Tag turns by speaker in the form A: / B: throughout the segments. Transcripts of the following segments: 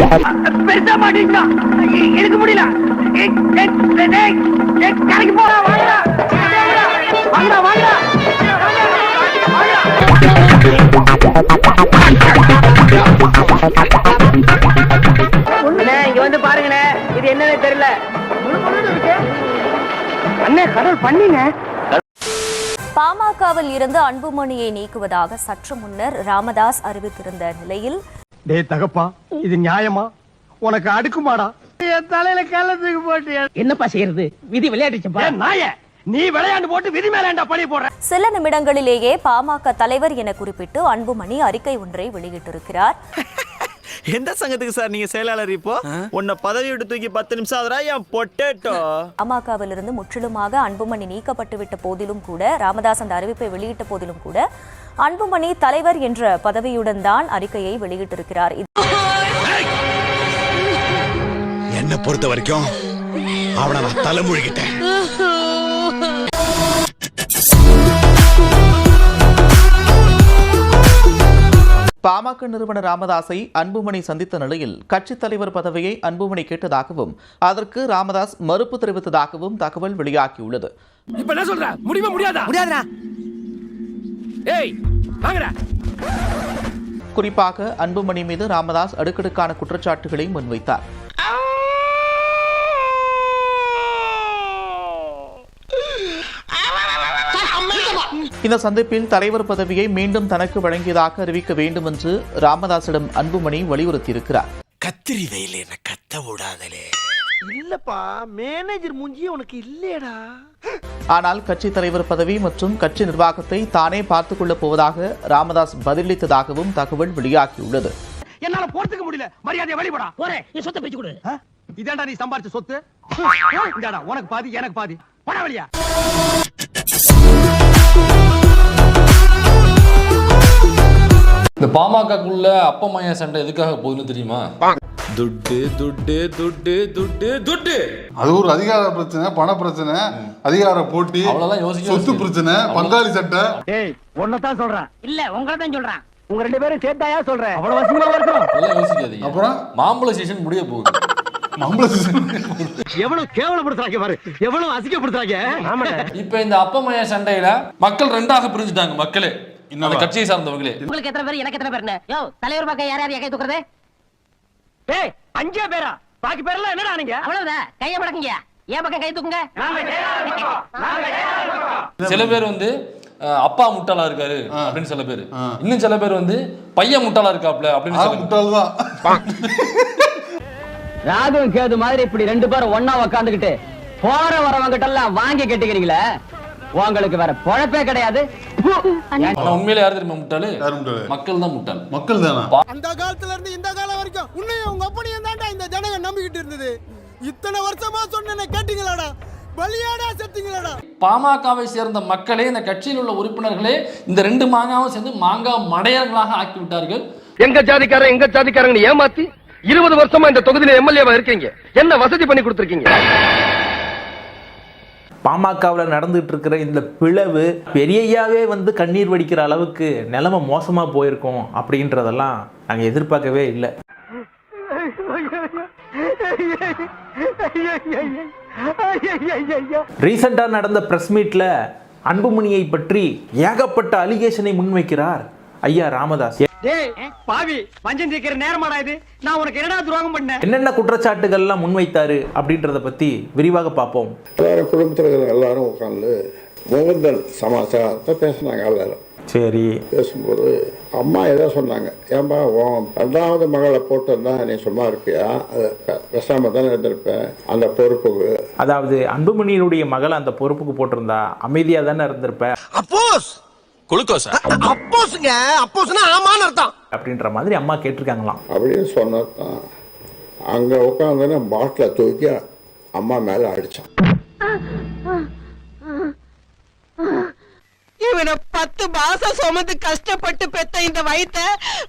A: பெருசா மாட்டீங்களா? எனக்கு முடியல. கரைக்கு போறா, வாங்கடா வாங்கடா வாங்கடா. இங்க வந்து பாருங்கண்ணே, இது என்னன்னு தெரியல. அண்ணே கடவுள் பண்ணீங்க.
B: பாமகவில் இருந்து அன்புமணியை நீக்குவதாக சற்று முன்னர் ராமதாஸ் அறிவித்திருந்த நிலையில்,
C: டேய் தகப்பா, இது நியாயமா? உனக்கு அடுக்குமாடா? என் தலையில கள்ளத்துக்கு போட்டு
A: என்னப்பா செய்யறது? விதி விளையாடுச்சுப்பா.
C: நாய, நீ விளையாண்டு போட்டு விதி மேலேண்டா பழி போடுற.
B: சில நிமிடங்களிலேயே பாமக தலைவர் என குறிப்பிட்டு அன்புமணி அறிக்கை ஒன்றை வெளியிட்டிருக்கிறார்.
D: எந்த சங்கத்துக்கு சார் நீங்க செயலாளர்? இப்போ உன்னை பதவி விட்டு தூக்கி 10 நிமிஷம் ஆகுறா என் பொட்டேட்டோ.
B: பாமகவில் இருந்து முற்றிலுமாக அன்புமணி நீக்கப்பட்டுவிட்ட போதிலும் கூட, ராமதாஸ் அந்த அறிவிப்பை வெளியிட்ட போதிலும் கூட, அன்புமணி தலைவர் என்ற பதவியுடன் தான் அறிக்கையை வெளியிட்டிருக்கிறார்.
E: என்ன பொறுத்த வரைக்கும் அவனை நான் தலைமுழுகிட்டேன்.
F: பாமக நிறுவனர் ராமதாஸை அன்புமணி சந்தித்த நிலையில் கட்சித் தலைவர் பதவியை அன்புமணி கேட்டதாகவும் அதற்கு ராமதாஸ் மறுப்பு தெரிவித்ததாகவும் தகவல் வெளியாகியுள்ளது.
C: இப்ப என்ன சொல்ற? முடியுமா முடியாதா? முடியாதுடா. ஏய் வாங்கடா.
F: குறிப்பாக அன்புமணி மீது ராமதாஸ் அடுக்கடுக்கான குற்றச்சாட்டுகளை முன்வைத்தார். இந்த சந்திப்பில் தலைவர் பதவியை மீண்டும் தனக்கு வழங்கியதாக அறிவிக்க வேண்டும் என்று ராமதாசிடம் அன்புமணி வலியுறுத்தியிருக்கிறார்.
E: கத்திரி வெயில என்ன கத்த விடாதலே.
C: இல்லப்பா, மேனேஜர் மூஞ்சியே உனக்கு இல்லையடா.
F: ஆனால் கட்சி தலைவர் பதவி மற்றும் கட்சி நிர்வாகத்தை தானே பார்த்துக் கொள்ளப் போவதாக ராமதாஸ் பதிலளித்ததாகவும் தகவல் வெளியாகியுள்ளது.
C: என்னால போறதுக்கு முடியல. மரியாதையை வெளிப்படா.
A: போறேன், நீ சொத்தை பிரிச்சு கொடு.
C: இதாண்டா நீ சம்பாரிச்ச சொத்து. இந்தாடா உனக்கு பாதி எனக்கு பாதி. போடா வெளியா.
G: இந்த பாமகக்குள்ள அப்பமய சண்டை எதுக்காக போகுதுன்னு தெரியுமா? துட்டு துட்டு துட்டு துட்டு துட்டு.
H: அது ஒரு அதிகார பிரச்சனை, பண பிரச்சனை, அதிகார போட்டி,
G: அவ்வளவுதான் யோசிக்க.
H: சொத்து பிரச்சனை, பங்காளி சட்டை.
C: ஏய் ஒன்னதான் சொல்றேன்.
A: இல்ல உங்களை தான் சொல்றான்.
C: உங்க 2 பேரும் சேர்த்தாயா சொல்றேன். அவ்வளவு வசமா இருக்கும்.
G: அதெல்லாம் யோசிக்காதீங்க.
H: அப்புறம்
G: மாம்பழ சீசன் முடிய போகுது.
C: எவ்வளவு கேவலப்படுத்துறாங்க பாரு, எவ்வளவு அசிங்கப்படுத்துறாங்க.
G: இப்ப இந்த அப்பமய சண்டையில மக்கள் 2ஆக பிரிஞ்சுட்டாங்க. மக்களே, இந்த கட்சியை சார்ந்தவங்களே.
A: உங்களுக்கு எத்தனை பேர், எனக்கு எத்தனை பேர்? யோ தலைவர் பக்கம் யார் யார் கை தூக்குறது?
C: ஏய் 5 பேரா? பாக்கி பேர்லாம் என்னடா நீங்க?
A: அவ்வளவுதான், கையை மடக்குங்க. ஏன் பக்கம் கை தூக்குங்க.
G: சில பேர் வந்து அப்பா முட்டாளா இருக்காரு அப்படின்னு சில பேர், இன்னும் சில பேர் வந்து பையன் முட்டாளா இருக்காப்ல அப்படின்னு
H: முட்டாள் தான்.
A: ராகும் கேது மாதிரி இப்படி 2 பேரும் ஒன்னா உக்காந்துக்கிட்டு போற வரவங்கிட்ட எல்லாம் வாங்கி கட்டிக்கிறீங்களே, உங்களுக்கு வேற பொழப்பே கிடையாது.
G: உண்மையில யாரு தெரியுமா முட்டாளு? மக்கள் தான் முட்டாள்.
H: மக்கள் தானா?
I: அந்த காலத்துல இருந்து இந்த காலம் வரைக்கும் உன்னையும் உங்க அப்பனையும் தாண்டா இந்த ஜனங்க நம்பிக்கிட்டு இருந்தது. இத்தனை வருஷமா சொன்ன கேட்டீங்களாடா? பலியாடா செத்தீங்களாடா?
G: பாமகவை சேர்ந்த மக்களே, இந்த கட்சியில் உள்ள உறுப்பினர்களே இந்த 2 மாங்காவும் சேர்ந்து மாங்காய் மடையர்களாக ஆக்கி விட்டார்கள்.
C: எங்க ஜாதிக்காரங்க ஏமாத்தி 20 வருஷமா இந்த தொகுதியில எம்எல்ஏவா இருக்கீங்க. என்ன வசதி பண்ணி கொடுத்திருக்கீங்க?
J: பாமகவில் நடந்துட்டு இருக்கிற இந்த பிளவு பெரியையாவே வந்து கண்ணீர் வடிக்கிற அளவுக்கு நிலைமை மோசமா போயிருக்கும் அப்படின்றதெல்லாம் நாங்க எதிர்பார்க்கவே இல்லை. ரீசெண்டா நடந்த பிரஸ் மீட்ல அன்புமணியை பற்றி ஏகப்பட்ட அலிகேஷனை முன்வைக்கிறார் ஐயா ராமதாஸ்.
C: பாவி, வஞ்சம் தீர்க்கிற நேரமாடா இது? நான் உனக்கு என்னடா துரோகம் பண்ணேன்?
J: என்னென்ன குற்றச்சாட்டுகள்லாம் முன்வைத்தாரு அப்படின்றத பத்தி விரிவாக பார்ப்போம்.
K: குடும்பத்தில் இருக்கிற எல்லாரும் உட்காந்து முகந்தல் சமாச்சாரத்தை பேசினாங்க. எல்லாரும் சரி பேசும்போது அம்மா ஏதோ சொன்னாங்க. ஏன்பா உன் 2வது மகளை போட்டிருந்தா நீ சும்மா இருப்பியா? பேசாம தானே இருந்திருப்பேன் அந்த பொறுப்புக்கு.
J: அதாவது அன்புமணியினுடைய மகளை அந்த பொறுப்புக்கு போட்டிருந்தா அமைதியா தானே இருந்திருப்பேன்.
E: அப்போஸ் குளுக்கோஸா? அப்போஸ்ங்க, அப்போஸ்னா ஆமான்னு அர்த்தம்
J: அப்படின்ற மாதிரி அம்மா கேட்டிருக்காங்களாம்.
K: அப்படின்னு சொன்னதான் அங்க உட்காந்து பாட்டில தூக்கி அம்மா மேல அடிச்சான்.
I: இவனை 10 மாசம் சுமந்து கஷ்டப்பட்டு பெத்த இந்த வயித்தை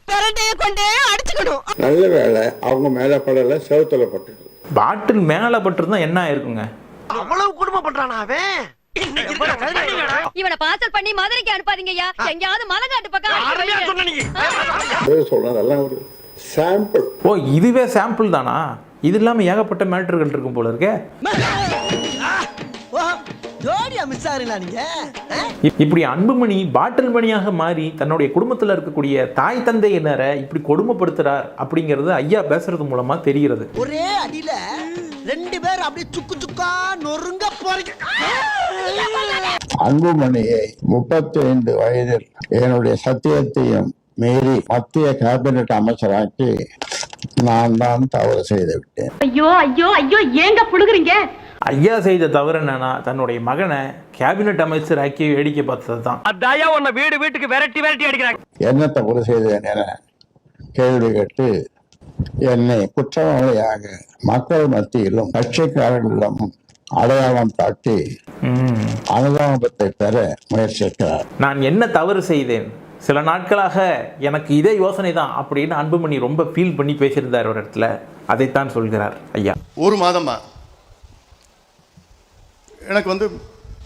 I: பிரண்டைய கொண்டே அடிச்சுக்கணும்.
K: நல்ல வேலை அவங்க மேல படல, செவுத்துல பட்டு.
J: பாட்டில் மேல பட்டிருந்தா என்ன ஆயிருக்குங்க?
I: அவ்வளவு குடும்பம் பண்றானா அவன்?
B: இவனை பார்சல் பண்ணி மதுரைக்கு அனுப்பாதீங்கய்யா, எங்கயாவது மலங்காட்டு பக்கம்.
K: சொல்றேன், அதெல்லாம் ஒரு சாம்பிள்.
J: ஓ, இதுவே சாம்பிள் தானா? இது இல்லாம ஏகப்பட்ட மேட்டர்கள் இருக்கும் போல இருக்கே. இப்படி அன்புமணி பாட்டில் மணியாக மாறி தன்னுடைய குடும்பத்தில் இருக்கக்கூடிய தாய் தந்தையினரை இப்படி கொடுமைப்படுத்துறார் அப்படிங்கிறது ஐயா பேசுறது மூலமா தெரிகிறது.
I: ஒரே அடியில 2 பேர் அப்படியே சுக்கு சுக்கா நொறுங்க போறீங்க.
K: அன்புமணியை 35 வயதில் என்னுடைய சத்தியத்தையும் மீறி மத்திய கேபினட் அமைச்சராக்கி நான் தான் தவறு செய்து விட்டேன்.
L: ஐயோ ஐயோ ஐயோ, ஏங்க புடுங்குறீங்க?
J: ஐயா செய்த தவறு என்னன்னா தன்னுடைய மகனை கேபினட் அமைச்சர் ஆக்கி வேடிக்கை பார்த்தது தான்.
C: அதாயா உன்னை வீட்டுக்கு விரட்டி அடிக்கிறாங்க.
K: என்ன தவறு செய்தேன் என கேள்வி கேட்டு என்னை குற்றவாளியாக மக்கள் மத்தியிலும் கட்சிக்காரர்களிடம் அடையாளம் காட்டி அனுதாபத்தை பெற முயற்சிக்கிறார்.
J: நான் என்ன தவறு செய்தேன், சில நாட்களாக எனக்கு இதே யோசனை தான் அப்படின்னு அன்புமணி ரொம்ப ஃபீல் பண்ணி பேசியிருந்தார் ஒரு இடத்துல. அதைத்தான் சொல்கிறார் ஐயா.
H: ஒரு மாதமா எனக்கு வந்து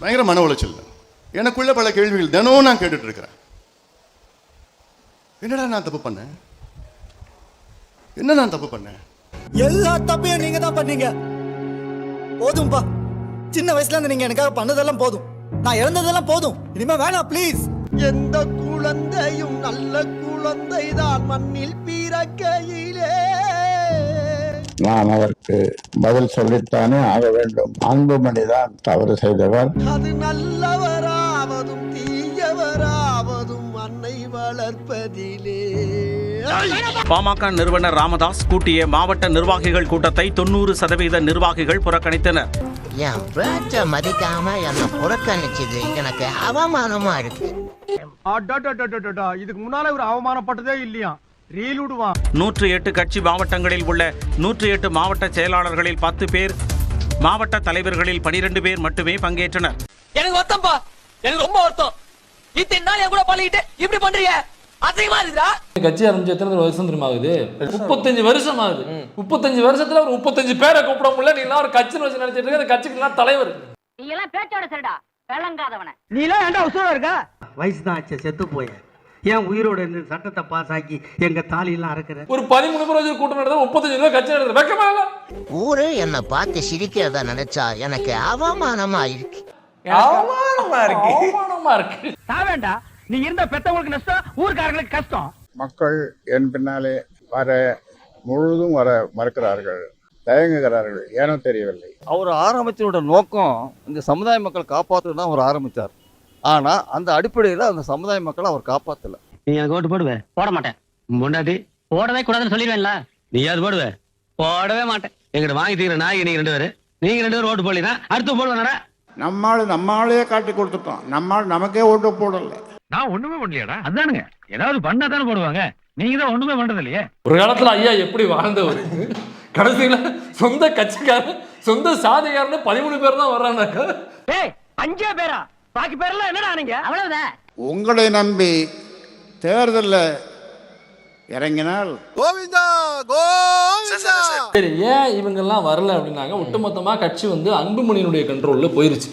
H: பயங்கர மன உளைச்சல். எனக்குள்ள பல கேள்விகள் தினமும் நான் கேட்டுட்டு இருக்கிறேன். என்னடா நான் தப்பு பண்ணேன்? என்ன நான் தப்பு பண்ணேன்?
I: எல்லா தப்பையும் நீங்க தான் பண்ணீங்க. போதும்பா, சின்ன வயசுல இருந்து நீங்க எனக்காக பண்ணதெல்லாம் போதும். நான் இறந்ததெல்லாம் போதும். இனிமே வேணாம் ப்ளீஸ். எந்த குழந்தையும் நல்ல குழந்தை தான் மண்ணில் பிறக்கையிலே.
K: நான் அதற்கு பதில் சொல்லித்தானே ஆக வேண்டும். அன்புமணி தான் தவறு செய்தவர்.
I: அது நல்லவராவதும் தீயவராவதும் அன்னை வளர்ப்பதிலே.
M: பாமக நிறுவனர் ராமதாஸ் கூட்டிய மாவட்ட நிர்வாகிகள் கூட்டத்தை 90% நிர்வாகிகள் புறக்கணித்தனர்.
L: என் பேச்ச மதிக்காம என்ன புறக்கணிச்சது எனக்கு அவமானமா இருக்கு.
C: இதுக்கு முன்னால ஒரு அவமானப்பட்டதே இல்லையா?
M: 108 கட்சி மாவட்டங்களில் உள்ள 108 மாவட்ட செயலாளர்களில் 10 பேர், மாவட்ட தலைவர்களில் 12 பேர் மட்டுமே பங்கேற்றனர்.
A: எனக்கு வருத்தம்பா, எனக்கு ரொம்ப வருத்தம். இத்தனை நாள் என் கூட பழகிட்டு இப்படி பண்றீங்க, அதிகமா இருக்குதா?
G: கட்சி ஆரம்பிச்சு எத்தனை வருஷம் தெரியுமா ஆகுது? 35 வருஷம் ஆகுது. 35 வருஷத்துல ஒரு 35 பேரை கூப்பிட முடியல. நீ எல்லாம் ஒரு கட்சி வச்சு நடத்திட்டு இருக்க, அந்த கட்சிக்கு எல்லாம் தலைவர்.
L: நீ எல்லாம் பேச்சோட சரிடா, விளங்காதவன.
A: நீ எல்லாம் ஏன்டா உசுரா இருக்க?
I: வயசு தான் ஆச்சு, செத்து போய. ஏன் உயிரோட இருந்து சட்டத்தை பாஸ் ஆக்கி எங்க தாலியெல்லாம் அறுக்கிற?
G: ஒரு 13 பேர் கூட்டம் நடத்த 35 ரூபாய் கட்சி நடத்த வெக்கமா இல்ல?
L: ஊரே என்ன பார்த்து சிரிக்கிறத நினைச்சா எனக்கு அவமானமா இருக்கு.
J: அவமானமா
G: இருக்கு.
A: சாவேண்டா, நீ இருந்த பெத்தவங்களுக்கு நஷ்டம், ஊர்க்காரங்களுக்கு கஷ்டம்.
K: மக்கள் என் பின்னாலே வர முழுதும் வர மறுக்கிறார்கள், தயங்குகிறார்கள். ஏனோ தெரியவில்லை.
I: அவர் ஆரம்பிச்சோட நோக்கம் இந்த சமுதாய மக்கள் காப்பாற்று தான் அவர் ஆரம்பித்தார். ஆனா அந்த அடிப்படையில் அந்த சமுதாய மக்களை அவர் காப்பாத்தல.
A: நீ எனக்கு ஓட்டு போடுவே? போட மாட்டேன். முன்னாடி போடவே கூடாதுன்னு சொல்லிடுவேன்ல. நீ அது போடுவே? போடவே மாட்டேன். எங்கிட்ட வாங்கி தீர நாய்க்கு நீங்க 2 பேரு, நீங்க 2 பேரும் ஓட்டு போடலாம். அடுத்து போடுவேன்.
K: நம்மாலே காட்டி கொடுத்துட்டோம். நமக்கே ஓட்டு போடல.
C: நான் ஒண்ணுமே பண்ணலையாடா? அதானுங்க, ஏதாவது பண்ணா தானே போடுவாங்க. நீங்க தான் ஒண்ணுமே பண்றது இல்லையே.
G: ஒரு காலத்துல ஐயா எப்படி வாழ்ந்தவர், கடைசியில சொந்த கட்சிக்காரன் சொந்த சாதிகாரன்னு 13 பேர் தான் வர்றாங்க.
A: 5 பேரா? பாக்கி பேரெல்லாம் என்னடா நீங்க? அவ்வளவுதான்.
K: உங்களை நம்பி தேர்தல்ல இறங்கினால்
I: கோவிந்தா கோவிந்தா.
G: சரி, ஏன் இவங்க எல்லாம் வரல அப்படின்னாங்க, ஒட்டுமொத்தமா கட்சி வந்து அன்புமணியினுடைய கண்ட்ரோல்ல போயிருச்சு.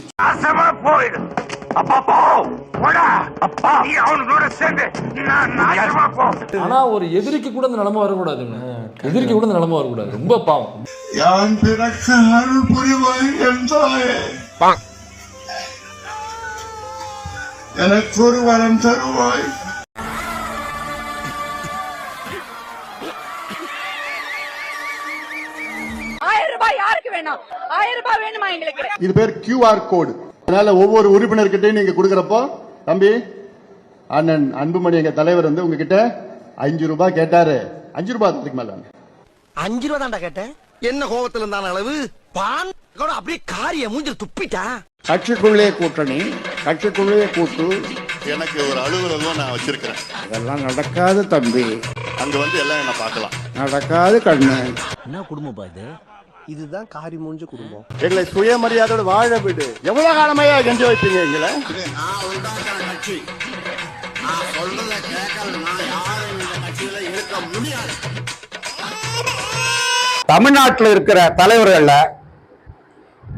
G: ஆனா ஒரு எதிரிக்கு கூட இந்த நிலைமை வரக்கூடாது. எதிரிக்கு கூட இந்த நிலைமை வரக்கூடாது. ரொம்ப பாவம்.
K: எனக்கு ஒரு வரம் தருவாய்.
L: யாருக்கு வேணும்? 1000 ரூபாய் வேணுமா எங்களுக்கு?
H: இது பேர் QR கோடு. அதனால ஒவ்வொரு உறுப்பினர்கிட்டையும் நீங்க கொடுக்கறப்போ, தம்பி அண்ணன் அன்புமணி எங்க தலைவர் வந்து உங்ககிட்ட 5 ரூபாய் கேட்டாரு. 5 ரூபாய் அதுக்கு மேல
I: 5 ரூபா தான்டா கேட்டேன். என்ன கோபத்துல இருந்தான அளவு பான் கூட அப்படியே காரிய மூஞ்சில் துப்பிட்டா.
K: கட்சிக்குள்ளே கூட்டணி, கட்சிக்குள்ளே கூட்டு.
H: எனக்கு ஒரு அலுவலகம் நான் வச்சிருக்கிறேன்.
K: அதெல்லாம் நடக்காது தம்பி.
H: அங்க வந்து எல்லாம் என்ன பார்க்கலாம்.
K: நடக்காது கண்ணு.
I: என்ன குடும்பம் இது? இதுதான் காரி மூஞ்ச குடும்பம்.
H: எங்களை சுயமரியாதையோட வாழ விடு. எவ்வளவு காலமையா கெஞ்சி வைப்பீங்க எங்களை?
C: தமிழ்நாட்டில் இருக்கிற தலைவர்கள்ல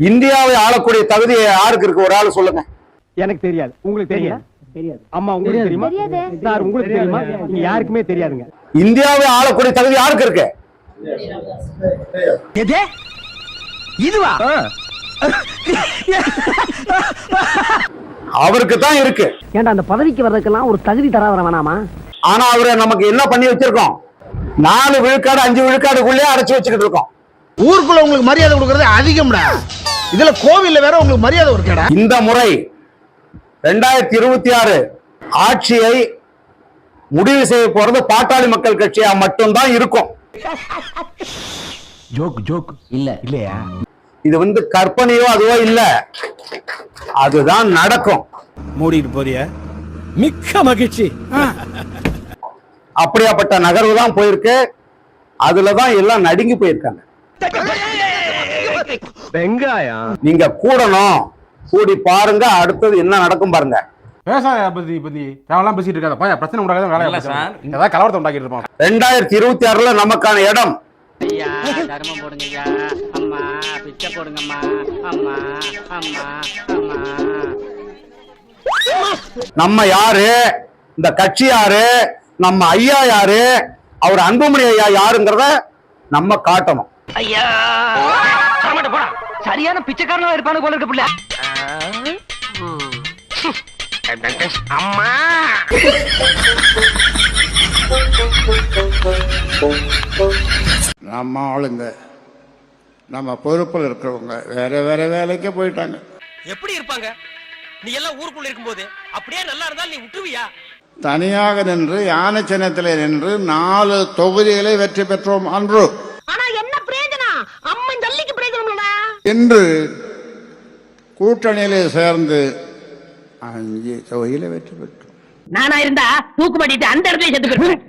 C: இந்தியாவை ஆளக்கூடிய தகுதி யாருக்கு இருக்கு? ஒரு ஆள் சொல்லுங்க. எனக்கு தெரியாது. உங்களுக்கு தெரியாது? தெரியாது. அம்மா உங்களுக்கு தெரியுமா? சார் உங்களுக்கு தெரியுமா? யாருக்குமே தெரியாதுங்க. இந்தியாவை ஆளக்கூடிய தகுதி யாருக்கு இருக்கு?
E: இதுவா
C: அவருக்கு தான் இருக்கு.
N: ஏன்டா அந்த பதவிக்கு வர்றதுக்கெல்லாம் ஒரு தகுதி தராதர வேணாமா?
C: ஆனா அவரை நமக்கு என்ன பண்ணி வச்சிருக்கோம்? 4 விழுக்காடு 5 விழுக்காடுக்குள்ளே அடைச்சு வச்சுக்கிட்டு இருக்கோம்.
E: ஊருக்குள்ள உங்களுக்கு மரியாதை கொடுக்கறது அதிகம்டா. இதுல கோவில்ல வேற உங்களுக்கு மரியாதை கொடுக்கடா.
C: இந்த முறை 2026 ஆட்சியை முடிவு செய்ய போறது பாட்டாளி மக்கள் கட்சியா மட்டும்தான் இருக்கும்.
E: ஜோக் இல்லையா?
C: இது வந்து கற்பனையோ அதுவோ இல்ல, அதுதான் நடக்கும்.
E: மூடிட்டு போறிய மிக்க மகிழ்ச்சி.
C: அப்படியாப்பட்ட நகர்வு தான் போயிருக்கு. அதுலதான் எல்லாம் நடுங்கி போயிருக்காங்க.
E: வெங்காயம்
C: நீங்க கூடணும், கூடி பாருங்க, அடுத்தது என்ன நடக்கும் பாருங்க.
O: விவசாய பத்தி தேவையெல்லாம் பேசிட்டு இருக்காத பையன், பிரச்சனை உண்டாக்காத வேலை சார். ஏதாவது கலவரத்தை உண்டாக்கிட்டு இருப்பான்.
C: 2026 நமக்கான இடம்
A: ஐயா தர்மம் போடுங்க ஐயா, அம்மா பிச்சை போடுங்கம்மா, அம்மா அம்மா அம்மா.
C: நம்ம யாரு, இந்த கட்சி யாரு, நம்ம ஐயா யாரு, அவர் அன்புமணி ஐயா யாருங்கிறத நம்ம காட்டணும்.
N: ஐயா போடா, சரியான பிச்சைக்காரனா இருப்பானு போல இருக்கு பிள்ளை.
E: அம்மா
K: நம்ம ஆளுங்க, நம்ம பொறுப்பில் இருக்கிறவங்க வேற வேற வேலைக்கு போயிட்டாங்க.
E: எப்படி இருப்பாங்க? நீ எல்லாம் ஊருக்குள்ள இருக்கும்போது அப்படியே நல்லா இருந்தாலும் நீ விட்டுருவியா?
K: தனியாக நின்று யானை சின்னத்திலே நின்று 4 தொகுதிகளை வெற்றி பெற்றோம் அன்று.
N: ஆனா என்ன பிரயோஜனம்? அம்மன் ஜல்லிக்கு பிரயோஜனம்.
K: இன்று கூட்டணியிலே சேர்ந்து 5 தொகுதியில வெற்றி பெற்றோம்.
N: நானா இருந்தா தூக்கு மாட்டிட்டு அந்த இடத்துல செத்து போயிருப்பேன்.